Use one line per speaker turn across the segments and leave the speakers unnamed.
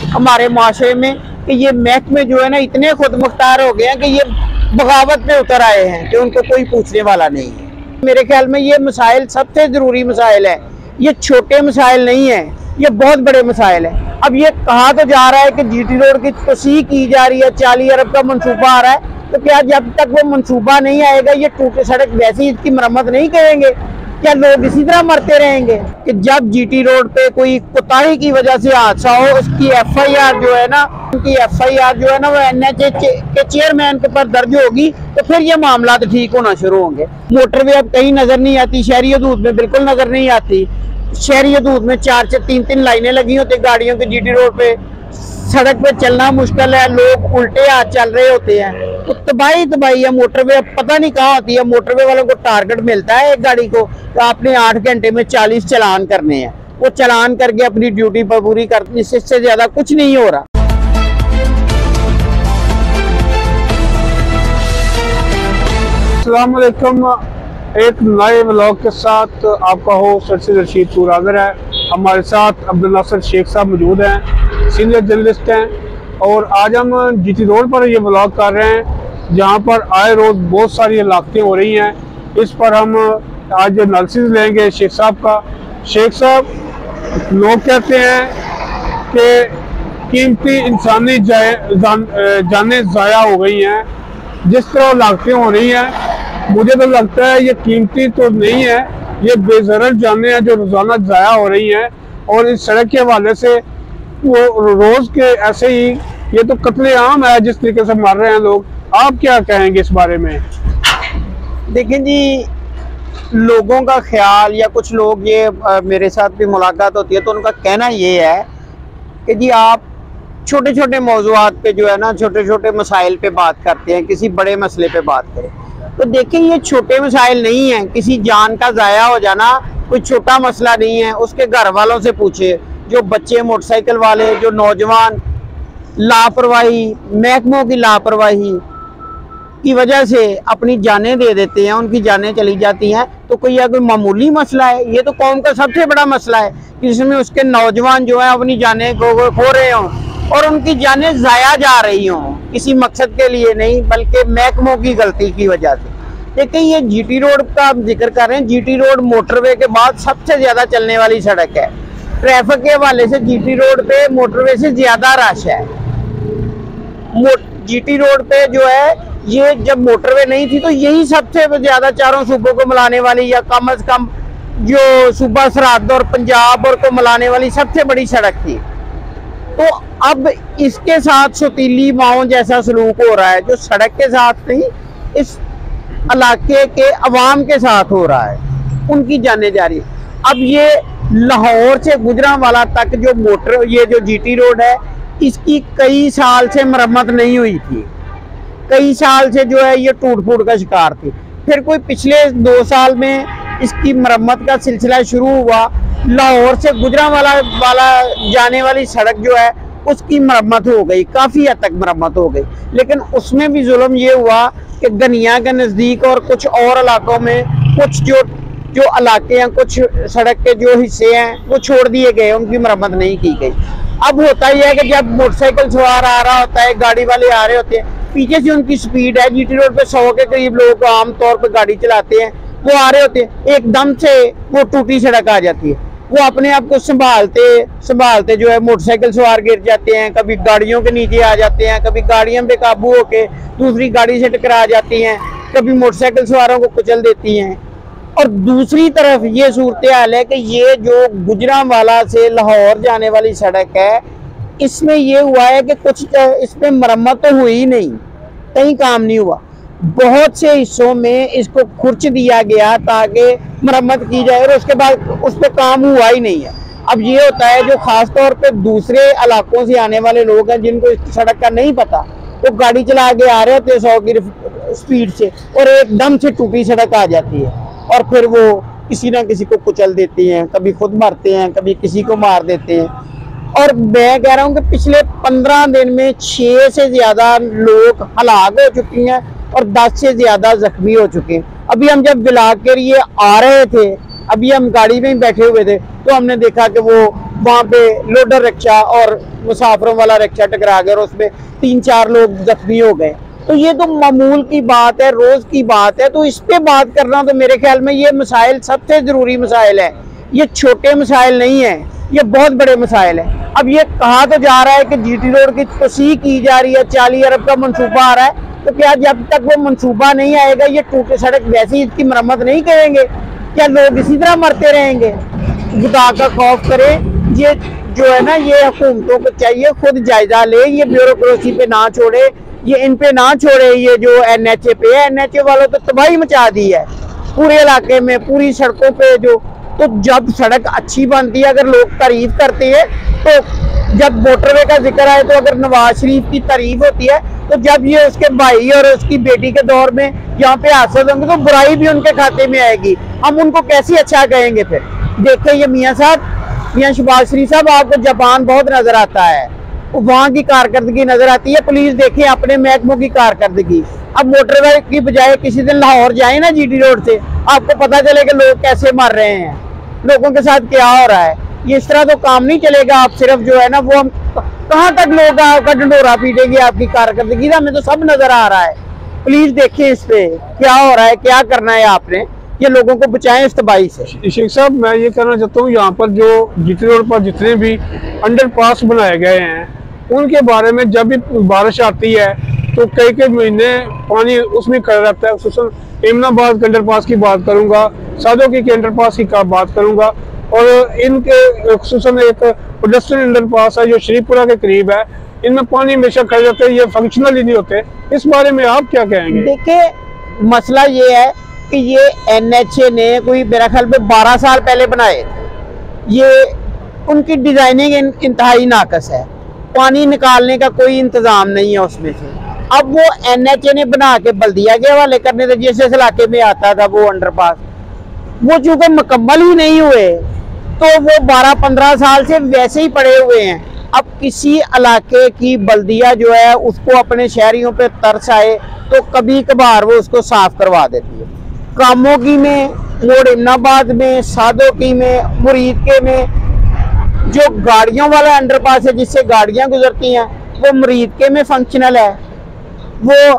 हमारे माशरे में कि ये महकमे जो है ना इतने खुद मुख्तार हो गए हैं कि ये बगावत पे उतर आए हैं कि उनको कोई पूछने वाला नहीं है। मेरे ख्याल में ये मसाइल सबसे ज़रूरी मसाइल है, ये छोटे मसाइल नहीं है, ये बहुत बड़े मसाइल है। अब ये कहा तो जा रहा है कि जीटी रोड की तोसी की जा रही है, 40 अरब का मनसूबा आ रहा है, तो क्या जब तक वो मनसूबा नहीं आएगा ये टूटे सड़क वैसे ही इसकी मरम्मत नहीं करेंगे? क्या लोग इसी तरह मरते रहेंगे? कि जब जीटी रोड पे कोई कोताही की वजह से हादसा हो, उसकी FIR जो है ना, उनकी FIR जो है ना वो NHA के चेयरमैन के ऊपर दर्ज होगी, तो फिर ये मामला तो ठीक होना शुरू होंगे। मोटरवे अब कहीं नजर नहीं आती, शहरी हदूद में बिल्कुल नजर नहीं आती। शहरी हदूद में 4 से 3 लाइनें लगी होती गाड़ियों की, जीटी रोड पे सड़क पे चलना मुश्किल है, लोग उल्टे हाथ चल रहे होते हैं, तो तबाही है। मोटरवे पता नहीं कहाँ होती है। मोटरवे वालों को टारगेट मिलता है एक गाड़ी को, तो आपने 8 घंटे में 40 चलान करने हैं, वो चलान करके अपनी ड्यूटी पर पूरी करनी, इससे ज्यादा कुछ नहीं हो रहा।
अस्सलाम वालेकुम, एक नए व्लॉग के साथ आपका होस्ट सरसी रशीद हाजिर है। हमारे साथ अब्दुल नासिर शेख साहब मौजूद हैं, सीनियर जर्नलिस्ट हैं, और आज हम जीटी रोड पर ये व्लॉग कर रहे हैं जहां पर आए रोज बहुत सारी हलाकतें हो रही हैं। इस पर हम आज एनालिसिस लेंगे शेख साहब का। शेख साहब, लोग कहते हैं कि कीमती इंसानी जानें ज़ाया हो गई हैं, जिस तरह हलाकतें हो रही हैं मुझे तो लगता है ये कीमती तो नहीं है, ये बेज़रर जानें हैं जो रोज़ाना ज़ाया हो रही हैं। और इस सड़क के हवाले से वो रोज़ के ऐसे ही ये तो कत्लेआम है जिस तरीके से मर रहे हैं लोग। आप क्या कहेंगे इस बारे में?
देखें जी, लोगों का ख्याल या कुछ लोग ये मेरे साथ भी मुलाकात होती है तो उनका कहना ये है कि जी आप छोटे छोटे मौज़ूआत पे जो है ना, छोटे छोटे मसाइल पे बात करते हैं, किसी बड़े मसले पे बात करें। तो देखें ये छोटे मसाइल नहीं हैं। किसी जान का ज़ाया हो जाना कोई छोटा मसला नहीं है। उसके घर वालों से पूछे, जो बच्चे, मोटरसाइकिल वाले, जो नौजवान लापरवाही, महकमों की लापरवाही की वजह से अपनी जानें दे देते हैं, उनकी जानें चली जाती हैं, तो कोई यह कोई मामूली मसला है? ये तो कौम का सबसे बड़ा मसला है, जिसमें उसके नौजवान जो है अपनी जानें खो रहे हों और उनकी जानें ज़ाया जा रही हों, किसी मकसद के लिए नहीं बल्कि महकमों की गलती की वजह से। देखिए ये जीटी रोड का हम जिक्र कर रहे हैं। जीटी रोड मोटरवे के बाद सबसे ज़्यादा चलने वाली सड़क है। ट्रैफिक के हवाले से जीटी रोड पे मोटरवे से ज़्यादा रश है। जीटी रोड पे जो है, ये जब मोटरवे नहीं थी तो यही सबसे ज़्यादा चारों सूबों को मिलाने वाली, या कम से कम जो सूबा सरहद और पंजाब और को मिलाने वाली सबसे बड़ी सड़क थी। तो अब इसके साथ सुतीली माओ जैसा सलूक हो रहा है, जो सड़क के साथ नहीं, इस इलाके के अवाम के साथ हो रहा है, उनकी जाने जा रही है। अब ये लाहौर से गुजरांवाला तक जो ये जो जीटी रोड है, इसकी कई साल से मरम्मत नहीं हुई थी, कई साल से जो है ये टूट फूट का शिकार थी। फिर कोई पिछले 2 साल में इसकी मरम्मत का सिलसिला शुरू हुआ। लाहौर से गुजरांवाला जाने वाली सड़क जो है उसकी मरम्मत हो गई, काफ़ी हद तक मरम्मत हो गई, लेकिन उसमें भी जुल्म ये हुआ कि गनिया के नज़दीक और कुछ और इलाकों में कुछ जो इलाके हैं, कुछ सड़क के जो हिस्से हैं वो छोड़ दिए गए, उनकी मरम्मत नहीं की गई। अब होता ही है कि जब मोटरसाइकिल सवार आ रहा होता है, गाड़ी वाले आ रहे होते हैं, पीछे से उनकी स्पीड है, जीटी रोड पे 100 के करीब लोग आमतौर पर गाड़ी चलाते हैं, वो आ रहे होते हैं, एकदम से वो टूटी सड़क आ जाती है, वो अपने आप को संभालते जो है मोटरसाइकिल सवार गिर जाते हैं, कभी गाड़ियों के नीचे आ जाते हैं, कभी गाड़ियां बेकाबू होके दूसरी गाड़ी से टकरा जाती हैं, कभी मोटरसाइकिल सवारों को कुचल देती हैं। और दूसरी तरफ ये सूरत हाल है कि ये जो गुजरांवाला से लाहौर जाने वाली सड़क है, इसमें ये हुआ है कि कुछ इसमें मरम्मत तो हुई नहीं, कहीं काम नहीं हुआ। बहुत से हिस्सों में इसको खुर्च दिया गया ताकि मरम्मत की जाए और उसके बाद उस पर काम हुआ ही नहीं है। अब ये होता है जो खास तौर पे दूसरे इलाकों से आने वाले लोग हैं, जिनको इस सड़क का नहीं पता, वो गाड़ी चला के आ रहे होते हैं 100 की स्पीड से, और एकदम से टूटी सड़क आ जाती है और फिर वो किसी ना किसी को कुचल देती हैं, कभी खुद मरते हैं, कभी किसी को मार देते हैं। और मैं कह रहा हूँ कि पिछले 15 दिन में 6 से ज़्यादा लोग हलाक हो चुकी हैं और 10 से ज़्यादा जख्मी हो चुके हैं। अभी हम जब बिलाक के लिए आ रहे थे अभी हम गाड़ी में ही बैठे हुए थे तो हमने देखा कि वो वहाँ पे लोडर रिक्शा और मुसाफिरों वाला रिक्शा टकरा गया और उसमें 3-4 लोग जख्मी हो गए। तो ये तो मामूल की बात है, रोज की बात है। तो इस पे बात करना तो मेरे ख्याल में ये मसाइल सबसे जरूरी मसाइल है, ये छोटे मसाइल नहीं है, ये बहुत बड़े मसाइल है। अब ये कहा तो जा रहा है कि जीटी रोड की तोसी की जा रही है, 40 अरब का मंसूबा आ रहा है, तो क्या जब तक वो मंसूबा नहीं आएगा ये टूटे सड़क वैसे ही इसकी मरम्मत नहीं करेंगे? क्या लोग इसी तरह मरते रहेंगे? खुदा का खौफ करें, ये जो है ना, ये हुकूमतों को चाहिए खुद जायजा ले, ये ब्यूरोक्रेसी पे ना छोड़े, ये इन पे ना छोड़े। ये जो NHA पे है, NHA वालों तो तबाही मचा दी है पूरे इलाके में, पूरी सड़कों पे जो। तो जब सड़क अच्छी बनती है, अगर लोग तारीफ करते हैं, तो जब मोटरवे का जिक्र आए तो अगर नवाज शरीफ की तारीफ होती है, तो जब ये उसके भाई और उसकी बेटी के दौर में यहाँ पे हादसे होंगे तो बुराई भी उनके खाते में आएगी। हम उनको कैसे अच्छा कहेंगे फिर? देखिए ये मियाँ साहब, मियाँ शहबाज शरीफ साहब, आपको जापान बहुत नजर आता है, वहाँ की कारकर्दगी नजर आती है। पुलिस देखिए अपने महकमों की कारकर्दगी। अब मोटरवे की बजाय किसी दिन लाहौर जाए ना जीटी रोड से, आपको पता चले कि लोग कैसे मर रहे हैं, लोगों के साथ क्या हो रहा है। ये इस तरह तो काम नहीं चलेगा। आप सिर्फ जो है ना वो, हम कहाँ तक लोग आपका डंडोरा पीटेंगे आपकी कारकर्दगी? हमें तो सब नजर आ रहा है। प्लीज देखिए इस पे क्या हो रहा है, क्या करना है आपने, ये लोगों को बचाएं इस तबाही से।
शेख साहब, मैं ये कहना चाहता हूँ, यहाँ पर जो जीटी रोड पर जितने भी अंडरपास बनाए गए हैं उनके बारे में जब भी बारिश आती है तो कई महीने पानी उसमें खड़ा रहता है। खुसूसन इमनाबाद के अंडरपास की बात करूंगा, सादोकी के अंडरपास की बात करूंगा, और इनके खुसूसन एक पेडेस्ट्रियन अंडरपास है जो श्रीपुरा के करीब है, इनमें पानी हमेशा खड़े रहते हैं, ये फंक्शनल ही नहीं होते। इस बारे में आप क्या कहेंगे?
देखिए मसला ये है कि ये NHA ने कोई मेरा ख्याल में 12 साल पहले बनाए, ये उनकी डिजाइनिंग इंतहाई नाकस है, पानी निकालने का कोई इंतजाम नहीं है उसमें से। अब वो NHA ने बना के बल्दिया के हवाले करने थे, जिस इलाके में आता था वो अंडरपास, वो चूंकि मुकम्मल ही नहीं हुए तो वो 12-15 साल से वैसे ही पड़े हुए हैं। अब किसी इलाके की बल्दिया जो है उसको अपने शहरियों पे तरस आए तो कभी कभार वो उसको साफ करवा देती है। कामोगी में, मोड़ इमनाबाद में, सादोकी में, मुरीदके में जो गाड़ियों वाला अंडरपास है जिससे गाड़ियां गुजरती हैं, वो मुरीदके में फंक्शनल है, वो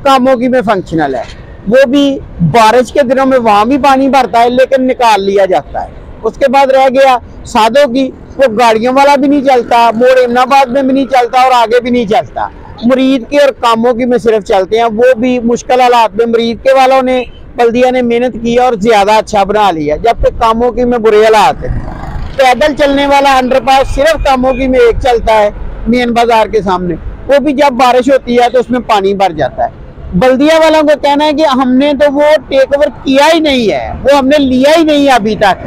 कामोगी में फंक्शनल है। वो भी बारिश के दिनों में वहां भी पानी भरता है लेकिन निकाल लिया जाता है। उसके बाद रह गया सादोकी, वो गाड़ियों वाला भी नहीं चलता, मोड़ इमनाबाद में भी नहीं चलता और आगे भी नहीं चलता। मुरीदके और कामोगी में सिर्फ चलते हैं, वो भी मुश्किल हालात में। मुरीदके वालों ने, बल्दिया ने मेहनत की और ज्यादा अच्छा बना लिया, जबकि कामोगी में बुरे हालात है। पैदल चलने वाला अंडरपास सिर्फ कामोगी में एक चलता है, मेन बाजार के सामने, वो भी जब बारिश होती है तो उसमें पानी भर जाता है। बल्दिया वालों को कहना है कि हमने तो वो टेक ओवर किया ही नहीं है, वो हमने लिया ही नहीं है अभी तक,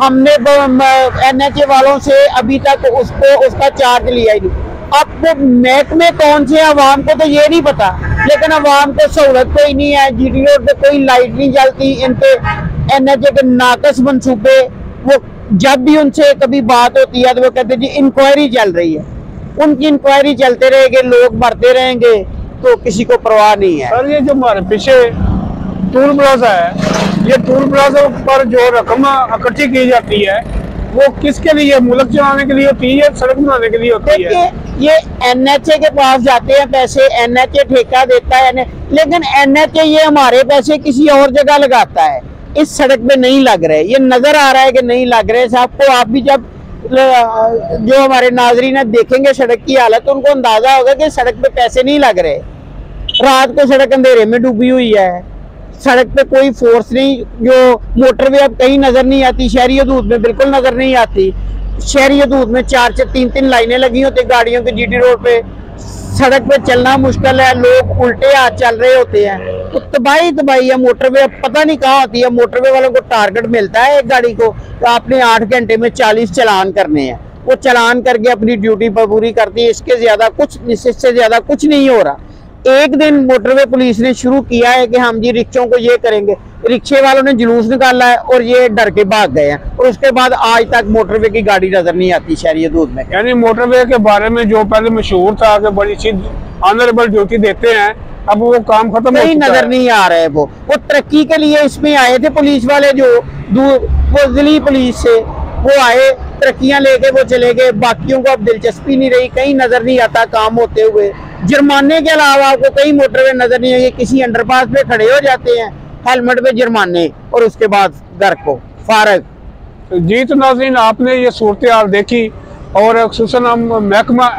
हमने NHA वालों से अभी तक उसका चार्ज लिया ही नहीं। अब वो महकमे कौन से, अवाम को तो ये नहीं पता, लेकिन अवाम को सहूलत कोई नहीं है। जीटी रोड पे कोई लाइट नहीं जलती, इनके NHA के नाकस मंसूबे, वो जब भी उनसे कभी बात होती है तो वो कहते जी इंक्वायरी चल रही है। उनकी इंक्वायरी चलते रहेंगे, लोग मरते रहेंगे, तो किसी को परवाह नहीं है।
सर, ये जो हमारे पीछे टूल प्लाजा है, ये टूल प्लाजा पर जो रकम इकट्ठी की जाती है वो किसके लिए? मुल्क चलाने के लिए होती है, सड़क बनाने के लिए होती है?
ये NHA के पास जाते हैं पैसे, NHA ठेका देता है, लेकिन NHA ये हमारे पैसे किसी और जगह लगाता है, इस सड़क पे नहीं लग रहे। ये नजर आ रहा है कि नहीं लग रहे साहब को। आप भी जब जो हमारे नाजरीन देखेंगे सड़क की हालत, उनको अंदाजा होगा कि सड़क पे पैसे नहीं लग रहे। रात को सड़क अंधेरे में डूबी हुई है, सड़क पे कोई फोर्स नहीं, जो मोटरवे अब कहीं नजर नहीं आती, शहरी हदूद में बिल्कुल नजर नहीं आती। शहरी हदूद में 4-3 लाइनें लगी होती गाड़ियों की, जीटी रोड पे सड़क पे चलना मुश्किल है, लोग उल्टे हाथ चल रहे होते हैं, तो तबाही है। मोटरवे पता नहीं कहाँ होती है। मोटरवे वालों को टारगेट मिलता है एक गाड़ी को, तो आपने 8 घंटे में 40 चलान करने हैं, वो चलान करके अपनी ड्यूटी पर पूरी करती है। इससे ज्यादा कुछ नहीं हो रहा। एक दिन मोटरवे पुलिस ने शुरू किया है कि हम जी रिक्शों को ये करेंगे, रिक्शे वालों ने जुलूस निकाला है और ये डर के भाग गए हैं, और उसके बाद आज तक मोटरवे की गाड़ी नजर नहीं आती शहरी हदूद में।
यानी मोटरवे के बारे में जो पहले मशहूर था कि बड़ी सी ऑनरेबल ड्यूटी देते हैं, अब वो काम खत्म हो
कहीं
चुका
नजर
है।
नहीं आ रहा है। वो तरक्की के लिए इसमें आए थे पुलिस वाले, जो वो जिली पुलिस से वो आए, तरक्कियां लेके वो चले गए, बाकियों को अब दिलचस्पी नहीं रही, कहीं नजर नहीं आता काम होते हुए। जुर्माने के अलावा आपको कई मोटरवे नजर नहीं आएगी, किसी अंडरपास पे खड़े हो जाते हैं, हेलमेट पे जुर्माने, और उसके बाद घर को फारग।
जी तो नाज़रीन, आपने ये सूरत हाल देखी, और खुसूसन हम महकमा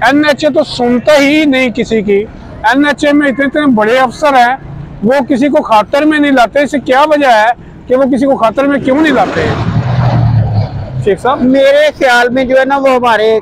NHA तो सुनता ही नहीं किसी की। NHA में इतने इतने बड़े अफसर हैं, वो किसी को खातर में नहीं लाते। इससे क्या वजह है कि वो किसी को खातर में क्यों नहीं लाते हैं शेख साहब?
मेरे ख्याल में जो है ना, वो हमारे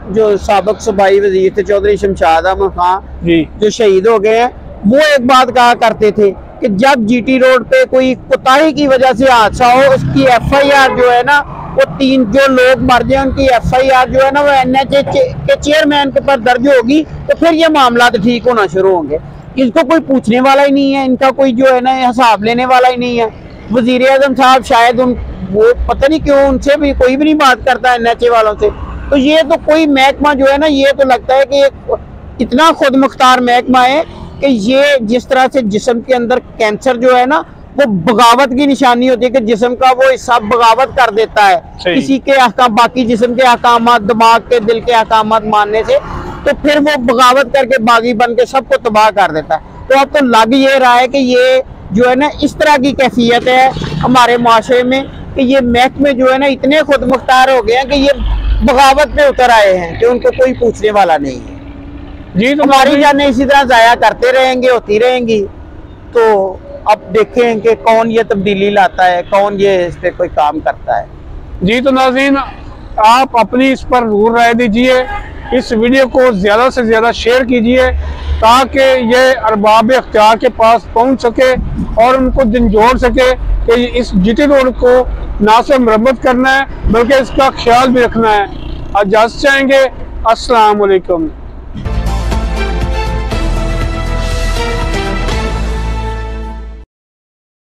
जो साबिक सूबाई वजीर थे चौधरी शमशाद अहमद खान
जी,
जो शहीद हो गए हैं, वो एक बात कहा करते थे कि जब GT रोड पे कोई कोताही की वजह से हादसा हो, उसकी FIR जो है ना, वो 3 जो लोग मर जाए उनकी FIR जो है ना, वो NHA के चेयरमैन के ऊपर दर्ज होगी, तो फिर ये मामला तो ठीक होना शुरू होंगे। इनको कोई पूछने वाला ही नहीं है, इनका कोई जो है ना हिसाब लेने वाला ही नहीं है। वजीर आजम साहब शायद वो पता नहीं क्यों उनसे भी कोई भी नहीं बात करता है NHA वालों से। तो ये तो कोई महकमा जो है ना, ये तो लगता है कि इतना खुद मुख्तार महकमा है कि ये जिस तरह से जिस्म के अंदर कैंसर जो है ना, वो बगावत की निशानी होती है कि जिस्म का वो हिस्सा बगावत कर देता है किसी के अहकाम, बाकी जिस्म के अहकाम, दिमाग के, दिल के अहकाम मानने से, तो फिर वो बगावत करके बागी बन के सबको तबाह कर देता है। तो अब तो लग ये रहा है कि ये जो है ना, इस तरह की कैफियत है हमारे माशरे में कि ये महकमे जो है ना इतने खुद मुख्तार हो गए हैं कि ये बगावत पे उतर आए हैं कि उनको कोई पूछने वाला नहीं है।
जी तो
हमारी जानें इसी तरह जाया करते रहेंगे, होती रहेंगी। तो अब देखें कि कौन ये तब्दीली लाता है, कौन ये इस पे कोई काम करता है।
जी तो नाज़रीन, आप अपनी इस पर ज़रूर राय दीजिए, इस वीडियो को ज़्यादा से ज़्यादा शेयर कीजिए ताकि ये अरबाब इख्तियार के पास पहुंच सके और उनको झंझोड़ सके कि इस GT रोड को ना सिर्फ मरम्मत करना है बल्कि इसका ख्याल भी रखना है। इजाज़त चाहेंगे। अस्सलाम वालेकुम।